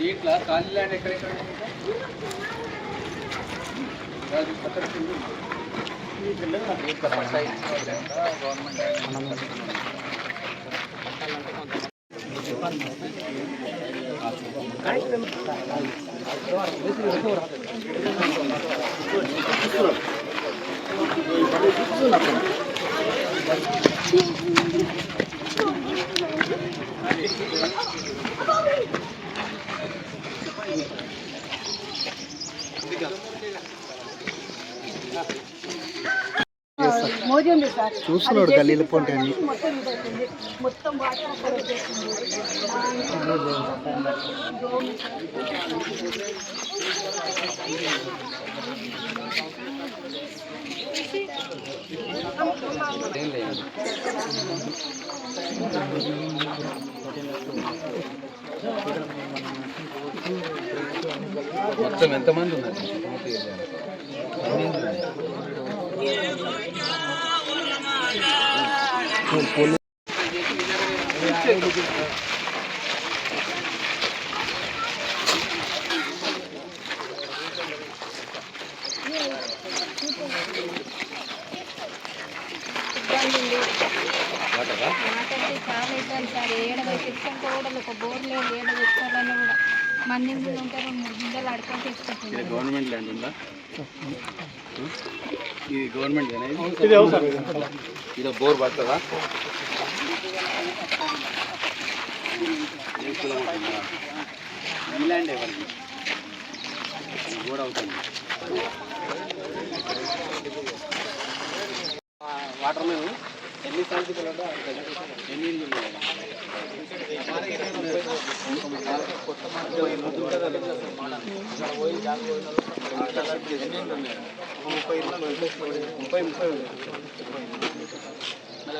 దీంట్లో ఖాళీ ల్యాండ్ ఎక్కడెక్కడ మోదీ ఉంది సార్ చూస్తున్నాడు గల్లీలు పోంటే అన్ని మొత్తం ఇదవుతుంది మొత్తం వాటర్ అక్కడ వచ్చేస్తుంది మొత్తం ఎంతమంది ఉన్నారు? చాలా అవుతుంది సార్. ఏడ తెచ్చుకుంటే కూడా ఒక బోర్ లేదు, ఏడ తెచ్చుకోవాలన్నా కూడా మంది ఉంటే 2-3 గింజలు అడుకొని తెచ్చుకుంటుంది. గవర్నమెంట్ ల్యాండ్ ఉందా? ఇది గవర్నమెంట్ ఇది బోర్ పడుతుందా? ఈ ల్యాండ్ ఎవరికి బోర్ అవుతుంది? వాటర్ మేము ఎన్ని సార్లు ఎన్ని ఇల్లు ఉన్నాయి?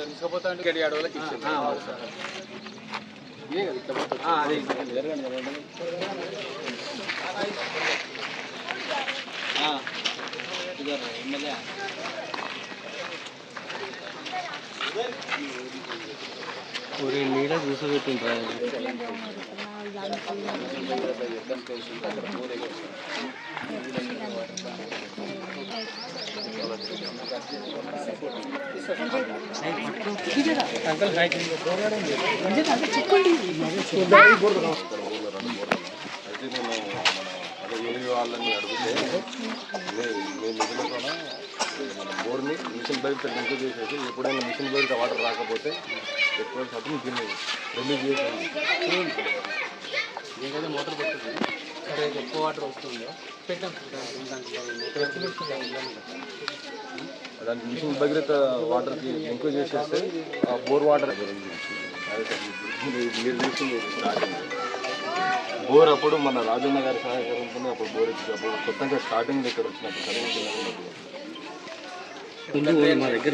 తీసుకుపోతా అంటే గడి ఆడవాళ్ళకి అదే ఎమ్మెల్యే पूरी नीड़ा दूसरा పెట్టిండ్రా అంకల్ హాయ్ వాళ్ళని అడిగితే నిధులతో మన బోర్ని మిషన్ బయట లింక్ చేసేసి ఎప్పుడైనా మిషన్ బయట వాటర్ రాకపోతే ఎక్కువ శాతం దీన్ని రిలీజ్ చేసేది. దీనికైతే మోటార్ పడుతుంది. సరే ఎక్కువ వాటర్ వస్తుందో పెట్టాం దానికి మిషన్ భగీరథ వాటర్కి లింక్ చేసేస్తే ఆ బోర్ వాటర్ మీరు చూసింది స్టార్టింగ్ బోర్ అప్పుడు మన రాజన్న గారి సహాయకరంతో అప్పుడు బోర్ ఇచ్చినప్పుడు కొత్తగా స్టార్టింగ్ ఇక్కడ వచ్చినప్పుడు సర్వీస్ మా దగ్గర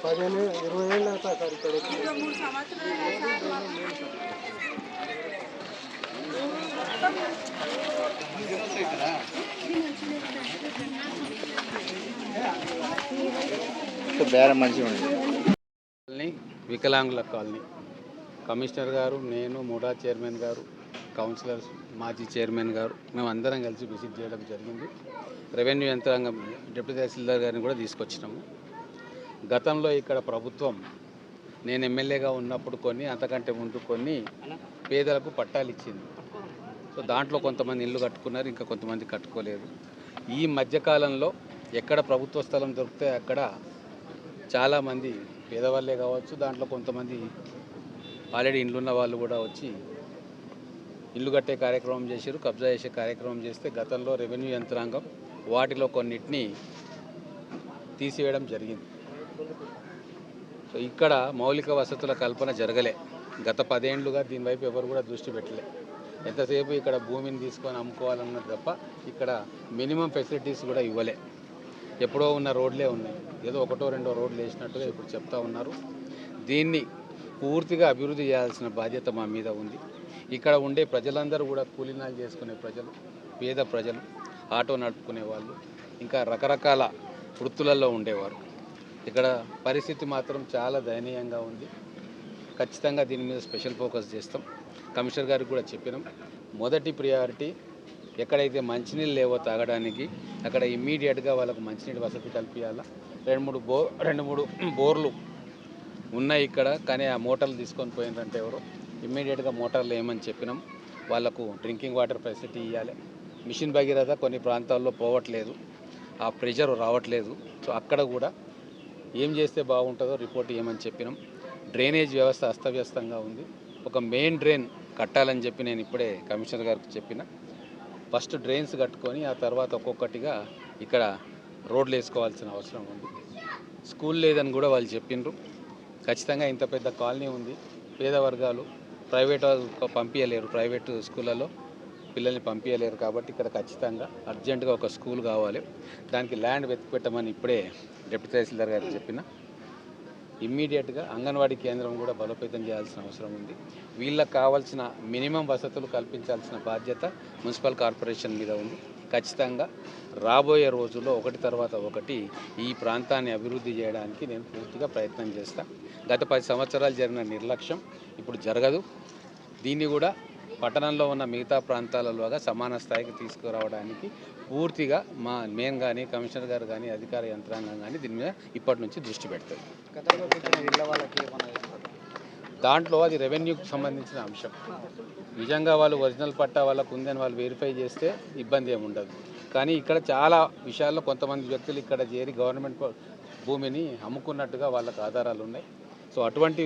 పదిహేను 20 ఏళ్ళు అవుతా సార్ ఇక్కడ బేరం మంచిగా ఉంది. వికలాంగుల కాలనీ కమిషనర్ గారు, నేను, ముడా చైర్మన్ గారు, కౌన్సిలర్స్, మాజీ చైర్మన్ గారు మేము అందరం కలిసి విజిట్ చేయడం జరిగింది. రెవెన్యూ యంత్రాంగం డిప్యూటీ తహసీల్దార్ గారిని కూడా తీసుకొచ్చినాము. గతంలో ఇక్కడ ప్రభుత్వం నేను ఎమ్మెల్యేగా ఉన్నప్పుడు కొన్ని, అంతకంటే ముందు కొన్ని పేదలకు పట్టాలు ఇచ్చింది. సో దాంట్లో కొంతమంది ఇల్లు కట్టుకున్నారు, ఇంకా కొంతమంది కట్టుకోలేదు. ఈ మధ్యకాలంలో ఎక్కడ ప్రభుత్వ స్థలం దొరికితే అక్కడ చాలామంది పేదవాళ్ళే కావచ్చు, దాంట్లో కొంతమంది ఆల్రెడీ ఇండ్లున్న వాళ్ళు కూడా వచ్చి ఇల్లు కట్టే కార్యక్రమం చేశారు, కబ్జా చేసే కార్యక్రమం చేస్తే గతంలో రెవెన్యూ యంత్రాంగం వాటిలో కొన్నిటిని తీసివేయడం జరిగింది. సో ఇక్కడ మౌలిక వసతుల కల్పన జరగలే. గత 10 ఏళ్లుగా దీనివైపు ఎవరు కూడా దృష్టి పెట్టలే. ఎంతసేపు ఇక్కడ భూమిని తీసుకొని అమ్ముకోవాలన్నది తప్ప ఇక్కడ మినిమం ఫెసిలిటీస్ కూడా ఇవ్వలే. ఎప్పుడో ఉన్న రోడ్లే ఉన్నాయి, ఏదో ఒకటో రెండో రోడ్లు వేసినట్టుగా ఇప్పుడు చెప్తా ఉన్నారు. దీన్ని పూర్తిగా అభివృద్ధి చేయాల్సిన బాధ్యత మా మీద ఉంది. ఇక్కడ ఉండే ప్రజలందరూ కూడా కూలీనాలు చేసుకునే ప్రజలు, పేద ప్రజలు, ఆటో నడుపుకునే వాళ్ళు, ఇంకా రకరకాల వృత్తులలో ఉండేవారు. ఇక్కడ పరిస్థితి మాత్రం చాలా దయనీయంగా ఉంది. ఖచ్చితంగా దీని మీద స్పెషల్ ఫోకస్ చేస్తాం. కమిషనర్ గారికి కూడా చెప్పినాం. మొదటి ప్రియారిటీ ఎక్కడైతే మంచినీళ్ళు లేవో తాగడానికి అక్కడ ఇమ్మీడియట్గా వాళ్ళకు మంచినీటి వసతి కల్పించాలా. రెండు మూడు బోర్లు ఉన్నాయి ఇక్కడ, కానీ ఆ మోటార్లు తీసుకొని పోయిందంటే ఎవరు ఇమ్మీడియట్గా మోటార్లు వేయమని చెప్పినాం. వాళ్ళకు డ్రింకింగ్ వాటర్ ఫెసిలిటీ ఇవ్వాలి. మిషన్ భగీరథ కొన్ని ప్రాంతాల్లో పోవట్లేదు, ఆ ప్రెషర్ రావట్లేదు. సో అక్కడ కూడా ఏం చేస్తే బాగుంటుందో రిపోర్ట్ ఇవ్వమని చెప్పినాం. డ్రైనేజ్ వ్యవస్థ అస్తవ్యస్తంగా ఉంది. ఒక మెయిన్ డ్రైన్ కట్టాలని చెప్పి నేను ఇప్పుడే కమిషనర్ గారికి చెప్పిన. ఫస్ట్ డ్రైన్స్ కట్టుకొని ఆ తర్వాత ఒక్కొక్కటిగా ఇక్కడ రోడ్లు వేసుకోవాల్సిన అవసరం ఉంది. స్కూల్ లేదని కూడా వాళ్ళు చెప్పిండ్రు. ఖచ్చితంగా ఇంత పెద్ద కాలనీ ఉంది, పేద వర్గాలు ప్రైవేట్ పంపించలేరు, ప్రైవేట్ స్కూళ్ళలో పిల్లల్ని పంపించలేరు. కాబట్టి ఇక్కడ ఖచ్చితంగా అర్జెంటుగా ఒక స్కూల్ కావాలి. దానికి ల్యాండ్ వెతికి పెట్టమని ఇప్పుడే డిప్యూటీ తహసీల్దార్ గారికి చెప్పిన. ఇమ్మీడియట్గా అంగన్వాడీ కేంద్రం కూడా బలోపేతం చేయాల్సిన అవసరం ఉంది. వీళ్ళకి కావాల్సిన మినిమం వసతులు కల్పించాల్సిన బాధ్యత మున్సిపల్ కార్పొరేషన్ మీద ఉంది. ఖచ్చితంగా రాబోయే రోజుల్లో ఒకటి తర్వాత ఒకటి ఈ ప్రాంతాన్ని అభివృద్ధి చేయడానికి నేను పూర్తిగా ప్రయత్నం చేస్తాను. గత 10 సంవత్సరాలు జరిగిన నిర్లక్ష్యం ఇప్పుడు జరగదు. దీన్ని కూడా పట్టణంలో ఉన్న మిగతా ప్రాంతాలలోగా సమాన స్థాయికి తీసుకురావడానికి పూర్తిగా మేము కానీ కమిషనర్ గారు కానీ అధికార యంత్రాంగం కానీ దీని మీద ఇప్పటి నుంచి దృష్టి పెడుతుంది. దాంట్లో అది రెవెన్యూకి సంబంధించిన అంశం. నిజంగా వాళ్ళు ఒరిజినల్ పట్టా వాళ్ళకు ఉందని వాళ్ళు వెరిఫై చేస్తే ఇబ్బంది ఏమి ఉండదు. కానీ ఇక్కడ చాలా విషయాల్లో కొంతమంది వ్యక్తులు ఇక్కడ చేరి గవర్నమెంట్ భూమిని అమ్ముకున్నట్టుగా వాళ్ళకు ఆధారాలు ఉన్నాయి. సో అటువంటి